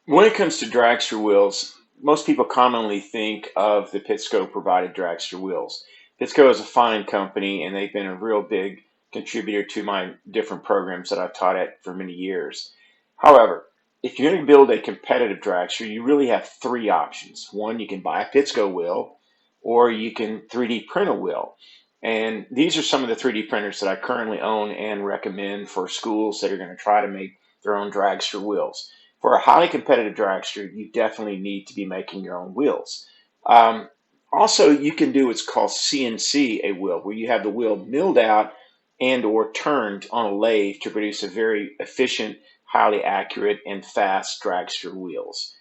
When it comes to dragster wheels, most people commonly think of the Pittsco provided dragster wheels. Pittsco is a fine company and they've been a real big contributor to my different programs that I've taught at for many years. However, if you're going to build a competitive dragster, you really have three options. One, you can buy a Pittsco wheel or you can 3D print a wheel. And these are some of the 3D printers that I currently own and recommend for schools that are going to try to make their own dragster wheels. For a highly competitive dragster, you definitely need to be making your own wheels. Um, Also, you can do what's called CNC a wheel, where you have the wheel milled out and or turned on a lathe to produce a very efficient, highly accurate, and fast dragster wheels.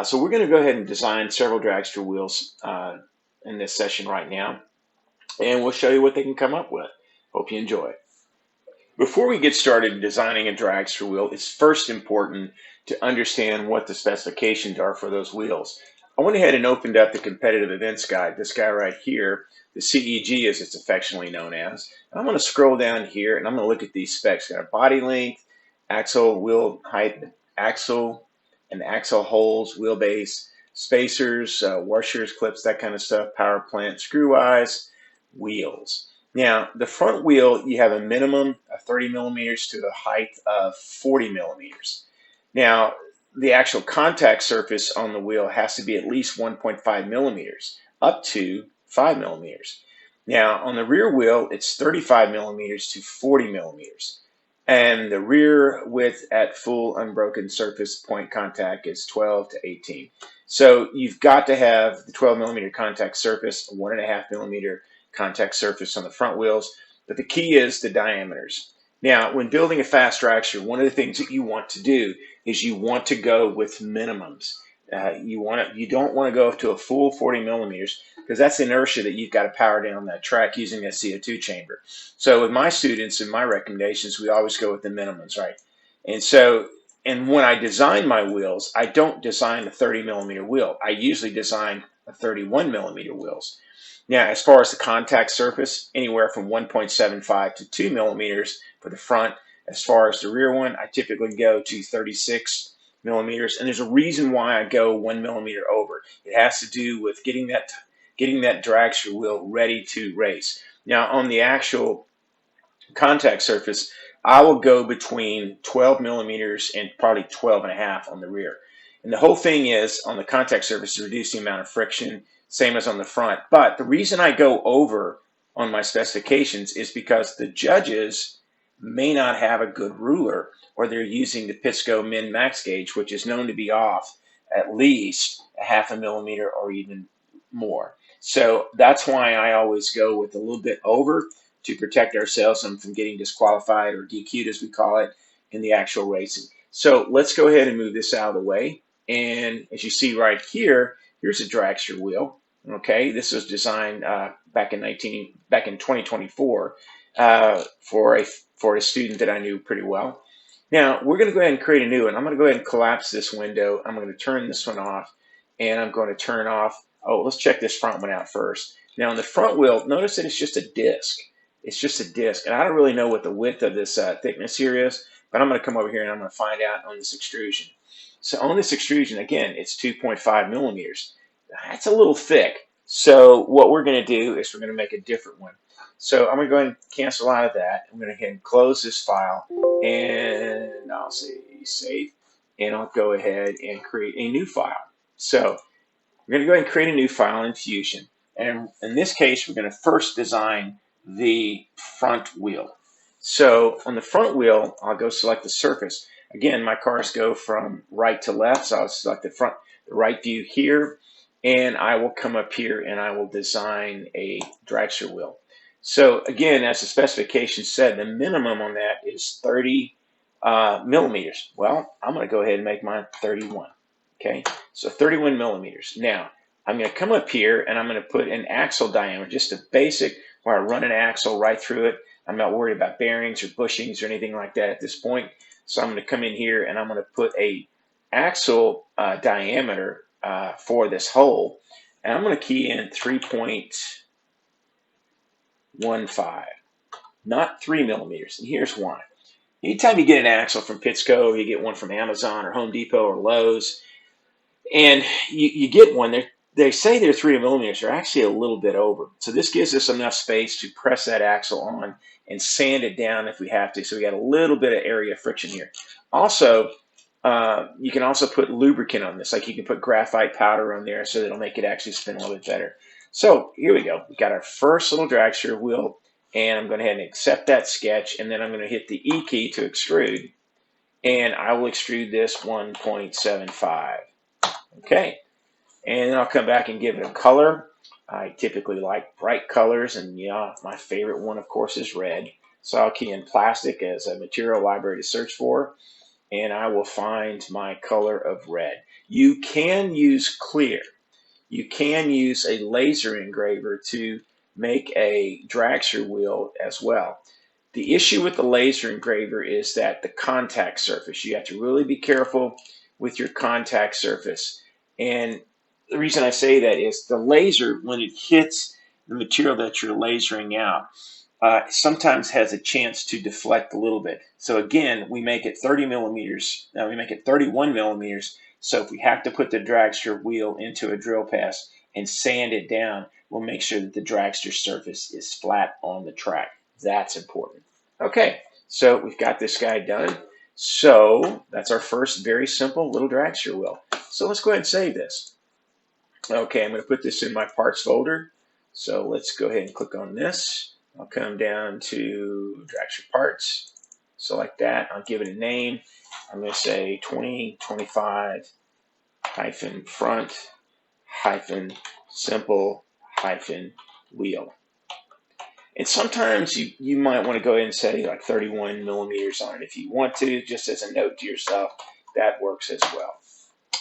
So we're going to go ahead and design several dragster wheels in this session right now, and we'll show you what they can come up with. Hope you enjoy. Before we get started designing a dragster wheel, it's first important to understand what the specifications are for those wheels. I went ahead and opened up the competitive events guide, this guy right here, the CEG as it's affectionately known as. And I'm going to scroll down here and I'm going to look at these specs. Got a body length, axle, wheel height, axle and axle holes, wheelbase, spacers, washers, clips, that kind of stuff, power plant, screw eyes, wheels. Now, the front wheel, you have a minimum of 30 millimeters to a height of 40 millimeters. Now, the actual contact surface on the wheel has to be at least 1.5 millimeters, up to 5 millimeters. Now, on the rear wheel, it's 35 millimeters to 40 millimeters. And the rear width at full unbroken surface point contact is 12 to 18. So you've got to have the 12 millimeter contact surface, 1.5 millimeter contact surface on the front wheels, but the key is the diameters. Now, when building a fast dragster, one of the things that you want to do is you want to go with minimums. You don't want to go up to a full 40 millimeters because that's inertia that you've got to power down that track using a CO2 chamber. So with my students and my recommendations, we always go with the minimums, right? And when I design my wheels, I don't design a 30 millimeter wheel. I usually design a 31 millimeter wheels. Now, as far as the contact surface, anywhere from 1.75 to 2 millimeters for the front. As far as the rear one, I typically go to 36 millimeters. And there's a reason why I go 1 millimeter over. It has to do with getting that dragster wheel ready to race. Now, on the actual contact surface, I will go between 12 millimeters and probably 12.5 on the rear. And the whole thing is on the contact surface to reduce the amount of friction, same as on the front. But the reason I go over on my specifications is because the judges may not have a good ruler, or they're using the Pittsco min max gauge, which is known to be off at least 0.5 millimeter or even more. So that's why I always go with a little bit over to protect ourselves from getting disqualified or DQ'd, as we call it, in the actual racing. So let's go ahead and move this out of the way. And as you see right here, here's a dragster wheel. Okay, this was designed back in 2024 for a student that I knew pretty well. Now we're going to go ahead and create a new one. I'm going to go ahead and collapse this window. I'm going to turn this one off, and I'm going to turn off. Oh, let's check this front one out first. Now on the front wheel, notice that it's just a disc. It's just a disc, and I don't really know what the width of this thickness here is, but I'm going to come over here and I'm going to find out on this extrusion. So on this extrusion, again, it's 2.5 millimeters. That's a little thick. So what we're going to do is we're going to make a different one. So I'm going to go ahead and cancel out of that. I'm going to go ahead and close this file, and I'll say save, and I'll go ahead and create a new file. So we're going to go ahead and create a new file in Fusion. And in this case, we're going to first design the front wheel. So on the front wheel, I'll go select the surface. Again, my cars go from right to left, so I'll select the right view here, and I will come up here and I will design a dragster wheel. So again, as the specification said, the minimum on that is 30 millimeters. Well, I'm going to go ahead and make mine 31. Okay, so 31 millimeters. Now, I'm going to come up here and I'm going to put an axle diameter, just a basic, where I run an axle right through it. I'm not worried about bearings or bushings or anything like that at this point. So I'm going to come in here and I'm going to put a axle diameter for this hole. And I'm going to key in 3.15, not 3 millimeters. And here's why. Anytime you get an axle from Pittsco, or you get one from Amazon or Home Depot or Lowe's, and you get one, they say they're 3 millimeters. They're actually a little bit over. So this gives us enough space to press that axle on and sand it down if we have to. So we got a little bit of area friction here. Also, you can also put lubricant on this. Like you can put graphite powder on there so that it'll make it actually spin a little bit better. So here we go. We got our first little dragster wheel, and I'm going to go ahead and accept that sketch, and then I'm going to hit the E key to extrude, and I will extrude this 1.75. Okay, and then I'll come back and give it a color. I typically like bright colors, and yeah, my favorite one, of course, is red. So I'll key in plastic as a material library to search for, and I will find my color of red. You can use clear. You can use a laser engraver to make a dragster wheel as well. The issue with the laser engraver is that the contact surface, you have to really be careful with your contact surface. And the reason I say that is the laser, when it hits the material that you're lasering out, sometimes has a chance to deflect a little bit. So again, we make it 30 millimeters. Now we make it 31 millimeters. So if we have to put the dragster wheel into a drill pass and sand it down, we'll make sure that the dragster surface is flat on the track. That's important. Okay, so we've got this guy done. So that's our first very simple little dragster wheel. So let's go ahead and save this. Okay, I'm going to put this in my parts folder. So let's go ahead and click on this. I'll come down to dragster parts, select that. I'll give it a name. I'm going to say 2025 hyphen front hyphen simple hyphen wheel. And sometimes you might want to go ahead and say like 31 millimeters on it if you want to, just as a note to yourself. That works as well.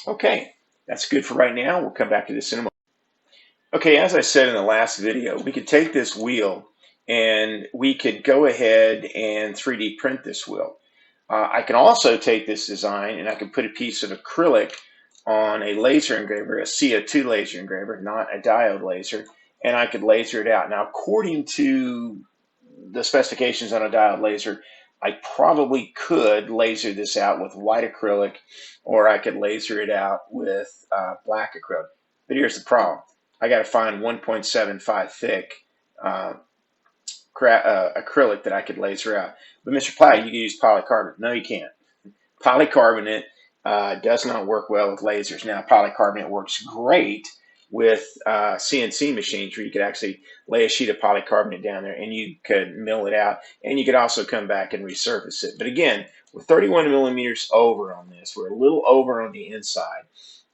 Okay, that's good for right now. We'll come back to this in a moment. Okay, as I said in the last video, we could take this wheel and we could go ahead and 3D print this wheel. I can also take this design and I can put a piece of acrylic on a laser engraver, a CO2 laser engraver, not a diode laser, and I could laser it out. Now, according to the specifications on a diode laser, I probably could laser this out with white acrylic, or I could laser it out with black acrylic. But here's the problem. I got to find 1.75 thick acrylic that I could laser out. But Mr. Platt, you can use polycarbonate. No, you can't. Polycarbonate does not work well with lasers. Now, polycarbonate works great with CNC machines where you could actually lay a sheet of polycarbonate down there and you could mill it out, and you could also come back and resurface it. But again, we're 31 millimeters over on this. We're a little over on the inside,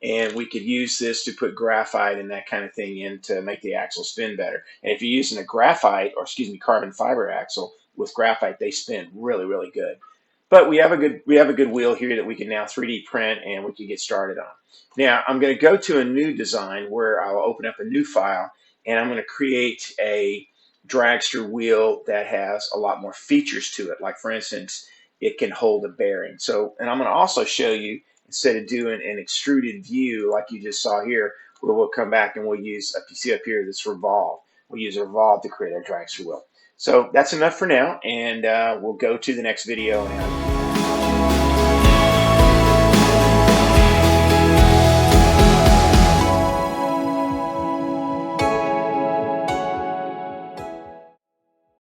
and we could use this to put graphite and that kind of thing in to make the axle spin better. And if you're using a graphite, or excuse me, carbon fiber axle with graphite, they spin really, really good. But we have a good wheel here that we can now 3D print and we can get started on. Now I'm going to go to a new design where I'll open up a new file, and I'm going to create a dragster wheel that has a lot more features to it. Like for instance, it can hold a bearing. So, and I'm going to also show you, instead of doing an extruded view like you just saw here, where we'll come back and we'll use, if you see up here, this revolve. We'll use a revolve to create our dragster wheel. So that's enough for now, and we'll go to the next video. And